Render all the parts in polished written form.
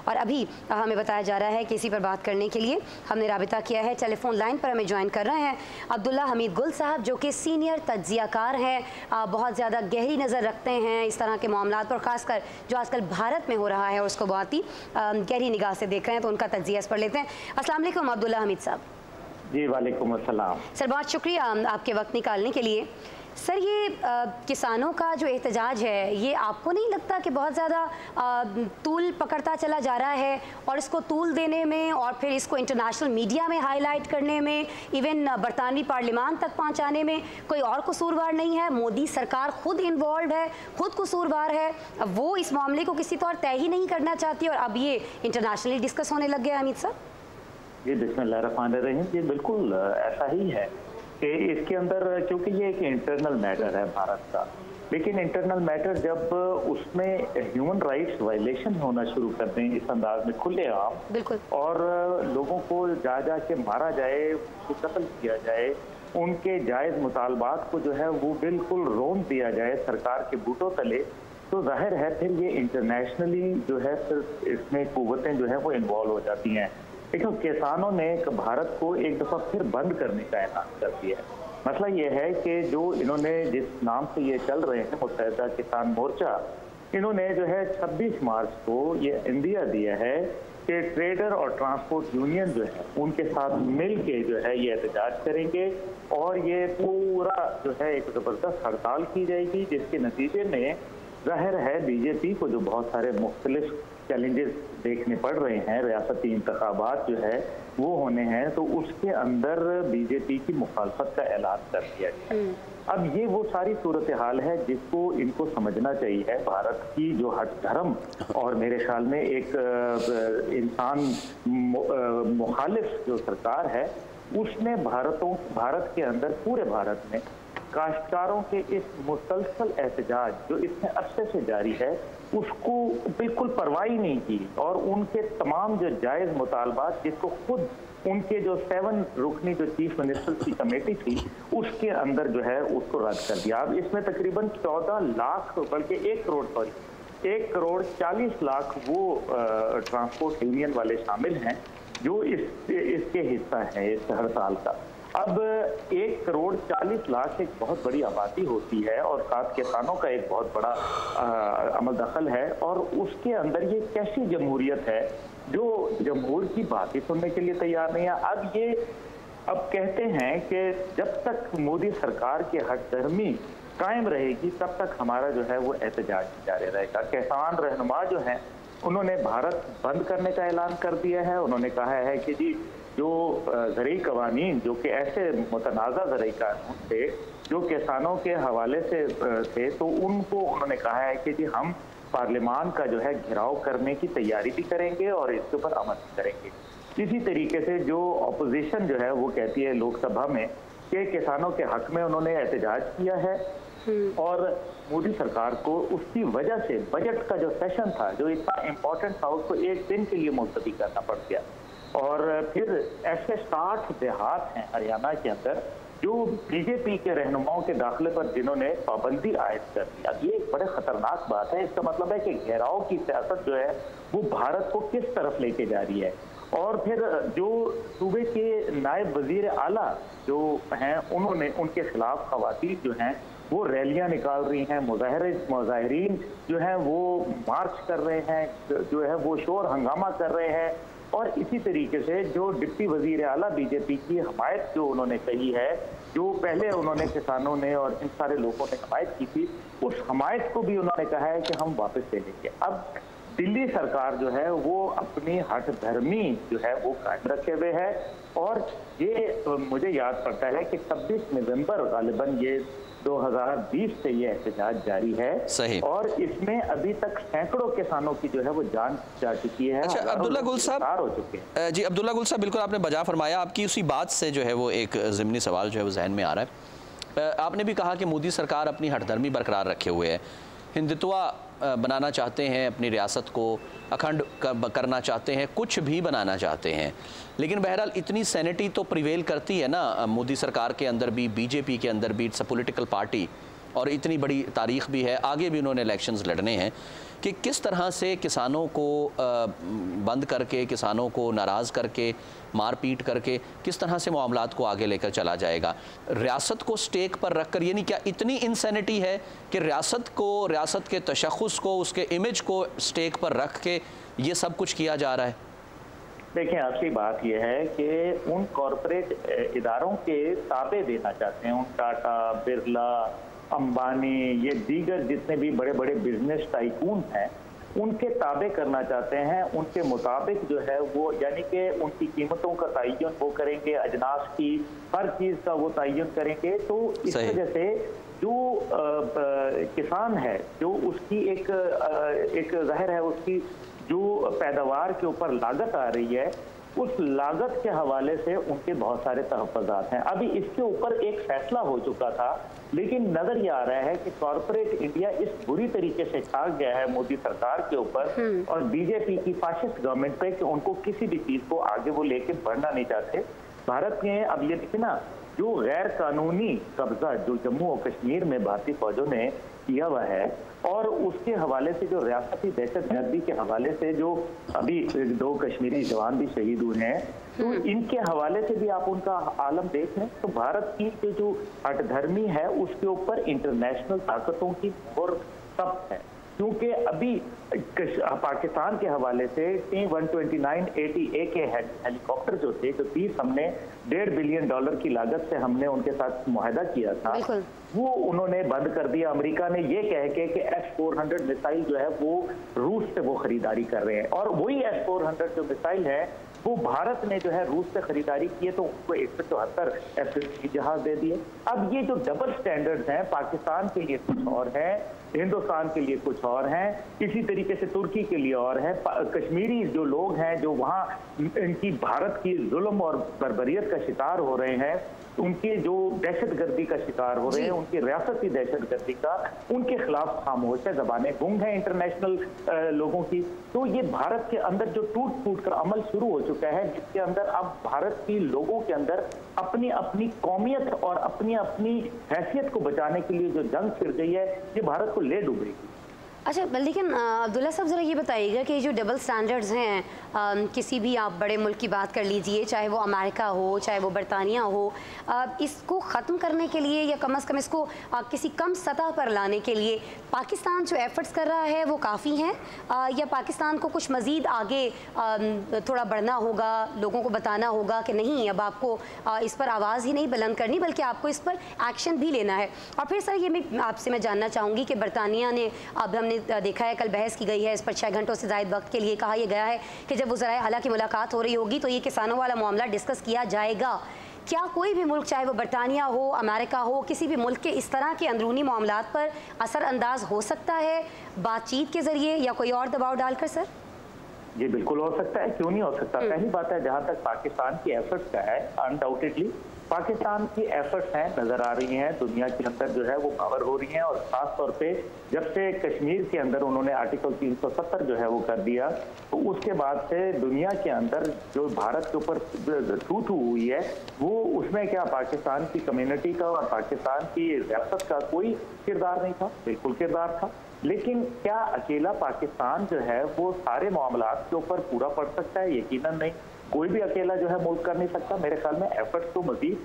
और अभी हमें बताया जा रहा है कि इसी पर बात करने के लिए हमने राबिता किया है। टेलीफोन लाइन पर हमें ज्वाइन कर रहे हैं अब्दुल्ला हमीद गुल साहब, जो कि सीनियर तज्जियाकार हैं, बहुत ज़्यादा गहरी नज़र रखते हैं इस तरह के मामलात पर, ख़ासकर जो आजकल भारत में हो रहा है उसको बहुत ही गहरी निगाह से देख रहे हैं, तो उनका तज्जिया इस पर लेते हैं। अस्सलाम वालेकुम अब्दुल्ला हमीद साहब। जी वालेकुम अस्सलाम सर, बहुत शुक्रिया आपके वक्त निकालने के लिए। सर, ये किसानों का जो एहतजाज है, ये आपको नहीं लगता कि बहुत ज़्यादा तूल पकड़ता चला जा रहा है, और इसको तूल देने में और फिर इसको इंटरनेशनल मीडिया में हाईलाइट करने में, इवन बरतानवी पार्लियामान तक पहुंचाने में कोई और कसूरवार नहीं है? मोदी सरकार खुद इन्वॉल्व है, खुद कसूरवार है, वो इस मामले को किसी तौर तय ही नहीं करना चाहती और अब ये इंटरनेशनली डिस्कस होने लग गया। अमित साहब जी बिस्मिल्लाहिर्रहमानिर्रहीम, ये बिल्कुल ऐसा ही है कि इसके अंदर, क्योंकि ये एक इंटरनल मैटर है भारत का, लेकिन इंटरनल मैटर जब उसमें ह्यूमन राइट्स वायलेशन होना शुरू कर दें इस अंदाज में खुलेआम, और लोगों को जा के मारा जाए, उनको कत्ल किया जाए, उनके जायज़ मुतालबात को जो है वो बिल्कुल रोन दिया जाए सरकार के बूटों तले, तो जाहिर है फिर ये इंटरनेशनली जो है फिर इसमें कुव्वतें जो है वो इन्वॉल्व हो जाती हैं। देखो, किसानों ने भारत को एक दफ़ा फिर बंद करने का ऐलान कर दिया है। मसला ये है कि जो इन्होंने जिस नाम से ये चल रहे हैं मुत्तहिदा किसान मोर्चा, इन्होंने जो है 26 मार्च को ये इंदिया दिया है कि ट्रेडर और ट्रांसपोर्ट यूनियन जो है उनके साथ मिल के जो है ये एहतजाज करेंगे, और ये पूरा जो है एक ज़बरदस्त हड़ताल की जाएगी, जिसके नतीजे में जाहिर है बीजेपी को जो बहुत सारे मुख्तलिफ चैलेंजेस देखने पड़ रहे हैं, रियासती इंतखाबात जो है वो होने हैं, तो उसके अंदर बीजेपी की मुखालफत का ऐलान कर दिया गया। अब ये वो सारी सूरत हाल है जिसको इनको समझना चाहिए। भारत की जो हट धर्म और मेरे ख्याल में एक इंसान मुखालिफ जो सरकार है, उसने भारत के अंदर, पूरे भारत में काश्तकारों के इस मुसलसल एहतजाज जो इतने अरसे से जारी है उसको बिल्कुल परवाह ही नहीं की, और उनके तमाम जो जायज़ मुतालबात, जिसको खुद उनके जो 7 रुकनी जो चीफ मिनिस्टर की कमेटी थी उसके अंदर जो है उसको रद्द कर दिया। अब इसमें तकरीबन 14 लाख, बल्कि 1 करोड़ 40 लाख वो ट्रांसपोर्ट यूनियन वाले शामिल हैं जो इसके हिस्सा है इस हड़ताल का। अब 1 करोड़ 40 लाख एक बहुत बड़ी आबादी होती है, और साथ किसानों का एक बहुत बड़ा अमल दखल है, और उसके अंदर ये कैसी जमहूरियत है जो जमहूर की बात ही सुनने के लिए तैयार नहीं है। अब कहते हैं कि जब तक मोदी सरकार की हठधर्मी कायम रहेगी तब तक हमारा जो है वो एहतजाज जारी रहेगा। किसान रहनुमा जो हैं उन्होंने भारत बंद करने का ऐलान कर दिया है। उन्होंने कहा है कि जी जो ज़रई कवानीन, जो कि ऐसे मुतनाज़ा ज़रई कानून थे जो किसानों के हवाले से थे, तो उनको उन्होंने कहा है कि जी हम पार्लियामान का जो है घेराव करने की तैयारी भी करेंगे और इसके ऊपर अमल भी करेंगे। इसी तरीके से जो अपोजिशन जो है वो कहती है लोकसभा में कि किसानों के हक में उन्होंने एहतजाज किया है, और मोदी सरकार को उसकी वजह से बजट का जो सेशन था जो इतना इम्पोर्टेंट था उसको 1 दिन के लिए मुलतवी करना पड़ गया। और फिर ऐसे 60 देहात हैं हरियाणा के अंदर जो बीजेपी के रहनुमाओं के दाखिले पर जिन्होंने पाबंदी आयद कर दी। अब ये एक बड़े खतरनाक बात है। इसका मतलब है कि घेराव की सियासत जो है वो भारत को किस तरफ लेके जा रही है। और फिर जो सूबे के नायब वजीर आला जो हैं उन्होंने उनके खिलाफ खवातीन जो हैं वो रैलियां निकाल रही हैं, मुजाहिरीन जो हैं वो मार्च कर रहे हैं, जो है वो शोर हंगामा कर रहे हैं। और इसी तरीके से जो डिप्टी वजीर आला बीजेपी की हमायत जो उन्होंने कही है, जो पहले उन्होंने किसानों ने और इन सारे लोगों ने हमायत की थी, उस हमायत को भी उन्होंने कहा है कि हम वापस ले लेंगे। अब दिल्ली सरकार जो है वो अपनी हठधर्मी जो है वो कायम रखे हुए है, और ये मुझे याद पड़ता है कि 26 नवंबर गालिबन ये 2020 से ये एहतजाज जारी है। सही। और इसमें अभी तक सैकड़ों किसानों की जो है वो जान जा चुकी है। अच्छा अब्दुल्ला गुल साहब हो चुके हैं। जी अब्दुल्ला गुल साहब, बिल्कुल आपने बजा फरमाया। आपकी उसी बात से जो है वो एक ज़िमनी सवाल जो है वो जहन में आ रहा है। आपने भी कहा कि मोदी सरकार अपनी हठधर्मी बरकरार रखे हुए है, हिंदुत्वा बनाना चाहते हैं, अपनी रियासत को अखंड करना चाहते हैं, कुछ भी बनाना चाहते हैं, लेकिन बहरहाल इतनी सैनिटी तो प्रिवेल करती है ना मोदी सरकार के अंदर भी, बीजेपी के अंदर भी। इट्स अ पॉलिटिकल पार्टी, और इतनी बड़ी तारीख भी है, आगे भी उन्होंने इलेक्शंस लड़ने हैं, कि किस तरह से किसानों को बंद करके, किसानों को नाराज़ करके, मारपीट करके किस तरह से मामलात को आगे लेकर चला जाएगा। रियासत को स्टेक पर रखकर, यानी क्या इतनी इंसैनिटी है कि रियासत को, रियासत के तशख़्ख़ुस को, उसके इमेज को स्टेक पर रख के ये सब कुछ किया जा रहा है? देखिए, असली बात यह है कि उन कॉरपोरेट इदारों के ताबे देना चाहते हैं, उन टाटा, बिरला, अंबानी, ये दीगर जितने भी बड़े बड़े बिजनेस टाइकून हैं, उनके ताबे करना चाहते हैं। उनके मुताबिक जो है वो, यानी कि उनकी कीमतों का तयन वो करेंगे, अजनास की हर चीज़ का वो तयन करेंगे। तो इस वजह से जो किसान है, जो उसकी एक ज़ाहिर है उसकी जो पैदावार के ऊपर लागत आ रही है, उस लागत के हवाले से उनके बहुत सारे तहफ़्फ़ुज़ात हैं। अभी इसके ऊपर एक फैसला हो चुका था, लेकिन नजर ये आ रहा है कि कॉरपोरेट इंडिया इस बुरी तरीके से छा गया है मोदी सरकार के ऊपर और बीजेपी की फाशिस्ट गवर्नमेंट पे कि उनको किसी भी चीज को आगे वो लेके बढ़ना नहीं चाहते। भारत में अब ये देखिए ना, जो गैर कानूनी कब्जा जो जम्मू और कश्मीर में भारतीय फौजों ने किया हुआ है, और उसके हवाले से जो रियासती दहशतगर्दी के हवाले से जो अभी 2 कश्मीरी जवान भी शहीद हुए हैं, तो इनके हवाले से भी आप उनका आलम देख लें तो भारत की जो हठधर्मी है उसके ऊपर इंटरनेशनल ताकतों की और सब है। क्योंकि अभी पाकिस्तान के हवाले से T-129A के हेलीकॉप्टर जो थे, जो 30 हमने $1.5 बिलियन की लागत से हमने उनके साथ मुआहदा किया था, वो उन्होंने बंद कर दिया। अमेरिका ने ये कह के कि S-400 मिसाइल जो है वो रूस से वो खरीदारी कर रहे हैं, और वही S-400 जो मिसाइल है वो भारत ने जो है रूस से खरीदारी की है, तो उनको 174 F-15 जहाज दे दिए। अब ये जो डबल स्टैंडर्ड्स हैं, पाकिस्तान के लिए कुछ और है, हिंदुस्तान के लिए कुछ और हैं, इसी तरीके से तुर्की के लिए और है। कश्मीरी जो लोग हैं जो वहाँ इनकी भारत की जुल्म और बर्बरियत का शिकार हो रहे हैं, उनके जो दहशतगर्दी का शिकार हो रहे हैं, उनकी रियासती दहशतगर्दी का, उनके खिलाफ खामोश है, ज़बानें गुंग हैं इंटरनेशनल लोगों की। तो ये भारत के अंदर जो टूट फूट कर अमल शुरू हो चुका है, जिसके अंदर अब भारत की लोगों के अंदर अपनी अपनी कौमियत और अपनी अपनी हैसियत को बचाने के लिए जो जंग छिड़ गई है, ये भारत को ले डूबेगी। अच्छा, लेकिन अब्दुल्ला साहब ज़रा ये बताइएगा कि जो डबल स्टैंडर्ड्स हैं, किसी भी आप बड़े मुल्क की बात कर लीजिए, चाहे वो अमेरिका हो, चाहे वो बरतानिया हो, इसको ख़त्म करने के लिए या कम से कम इसको किसी कम सतह पर लाने के लिए पाकिस्तान जो एफ़र्ट्स कर रहा है वो काफ़ी हैं, या पाकिस्तान को कुछ मज़ीद आगे थोड़ा बढ़ना होगा, लोगों को बताना होगा कि नहीं, अब आपको इस पर आवाज़ ही नहीं बुलंद करनी बल्कि आपको इस पर एक्शन भी लेना है। और फिर सर ये मैं जानना चाहूँगी कि बरतानिया ने, अब हमने देखा है कल बहस की गई है इस पर 6 घंटों से ज़ायद वक्त के लिए, कहा यह गया है कि जब वज़राए आला की मुलाकात हो रही होगी तो ये किसानों वाला मामला डिस्कस किया जाएगा। क्या कोई भी मुल्क, चाहे वो बरतानिया हो, अमेरिका हो, किसी भी मुल्क के इस तरह के अंदरूनी मामलात पर असरअंदाज हो सकता है बातचीत के ज़रिए या कोई और दबाव डालकर? सर ये बिल्कुल हो सकता है, क्यों नहीं हो सकता। पहली बात है, जहाँ तक पाकिस्तान की एफर्ट्स का है, अनडाउटेडली पाकिस्तान की एफर्ट्स हैं, नजर आ रही हैं, दुनिया के अंदर जो है वो कवर हो रही हैं। और ख़ास तौर पे जब से कश्मीर के अंदर उन्होंने आर्टिकल 370 जो है वो कर दिया, तो उसके बाद से दुनिया के अंदर जो भारत के ऊपर थू हुई है, वो उसमें क्या पाकिस्तान की कम्युनिटी का और पाकिस्तान की रियासत का कोई किरदार नहीं था, बिल्कुल किरदार था। लेकिन क्या अकेला पाकिस्तान जो है वो सारे मामलात के ऊपर पूरा पड़ सकता है? यकीनन नहीं, कोई भी अकेला जो है मुल्क कर नहीं सकता। मेरे ख्याल में एफर्ट्स तो मजीद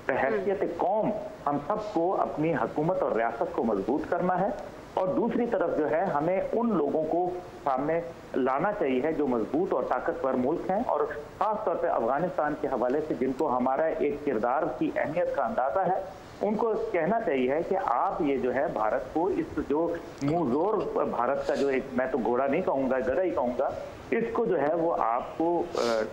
बहैसियत कौम हम सबको अपनी हुकूमत और रियासत को मजबूत करना है, और दूसरी तरफ जो है हमें उन लोगों को सामने लाना चाहिए जो मजबूत और ताकतवर मुल्क हैं, और ख़ास तौर पे अफगानिस्तान के हवाले से जिनको हमारा एक किरदार की अहमियत का अंदाज़ा है, उनको कहना चाहिए कि आप ये जो है भारत को, इस जो मुंहजोर भारत का जो एक, मैं तो घोड़ा नहीं कहूँगा, गधा ही कहूँगा, इसको जो है वो आपको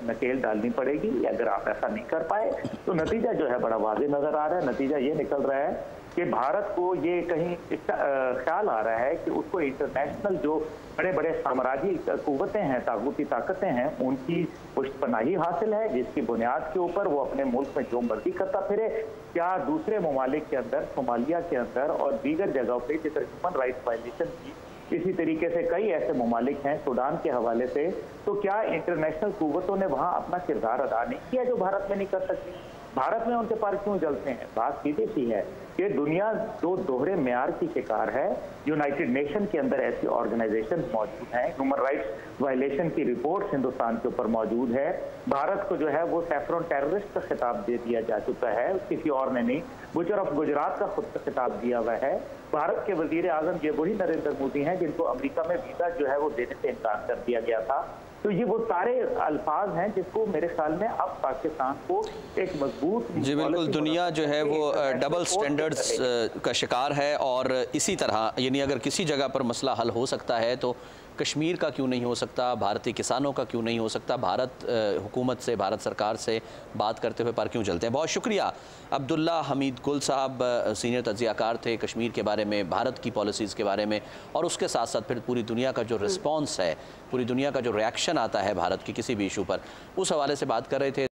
नकेल डालनी पड़ेगी। अगर आप ऐसा नहीं कर पाए तो नतीजा जो है बड़ा वाज़ेह नज़र आ रहा है। नतीजा ये निकल रहा है कि भारत को ये कहीं ख्याल आ रहा है कि उसको इंटरनेशनल जो बड़े बड़े साम्राज्यी कुव्वतें हैं, ताकूती ताकतें हैं, उनकी पुष्टपनाही हासिल है, जिसकी बुनियाद के ऊपर वो अपने मुल्क में जो मर्जी करता फिरे। क्या दूसरे ममालिक के अंदर, सोमालिया के अंदर और दीगर जगहों पर जिधर ह्यूमन राइट्स वायलेशन की, इसी तरीके से कई ऐसे ममालिक हैं सूडान के हवाले से, तो क्या इंटरनेशनल कुव्वतों ने वहाँ अपना किरदार अदा नहीं किया जो भारत में नहीं कर सकती? भारत में उनके पर क्यों जलते हैं? बात सीधी सी है कि दुनिया जो दोहरे म्यार की शिकार है। यूनाइटेड नेशन के अंदर ऐसी ऑर्गेनाइजेशन मौजूद हैं, ह्यूमन राइट्स वायलेशन की रिपोर्ट हिंदुस्तान के ऊपर मौजूद है। भारत को जो है वो सैफरन टेररिस्ट का खिताब दे दिया जा चुका है, किसी और ने नहीं। गुजर ऑफ गुजरात का खुद का खिताब दिया हुआ है। भारत के वजीर आजम ये वही नरेंद्र मोदी हैं जिनको अमेरिका में वीजा जो है वो देने से इनकार कर दिया गया था। तो ये वो सारे अल्फाज हैं जिसको मेरे ख्याल में अब पाकिस्तान को एक मजबूत जी बिल्कुल, दुनिया जो है वो डबल स्टैंडर्ड्स का शिकार है। और इसी तरह यानी अगर किसी जगह पर मसला हल हो सकता है तो कश्मीर का क्यों नहीं हो सकता, भारतीय किसानों का क्यों नहीं हो सकता, भारत हुकूमत से, भारत सरकार से बात करते हुए पर क्यों चलते हैं। बहुत शुक्रिया अब्दुल्ला हमीद गुल साहब, सीनियर तज्ज़ियाकार थे कश्मीर के बारे में, भारत की पॉलिसीज़ के बारे में, और उसके साथ साथ फिर पूरी दुनिया का जो रिस्पॉन्स है, पूरी दुनिया का जो रिएक्शन आता है भारत की किसी भी इशू पर, उस हवाले से बात कर रहे थे।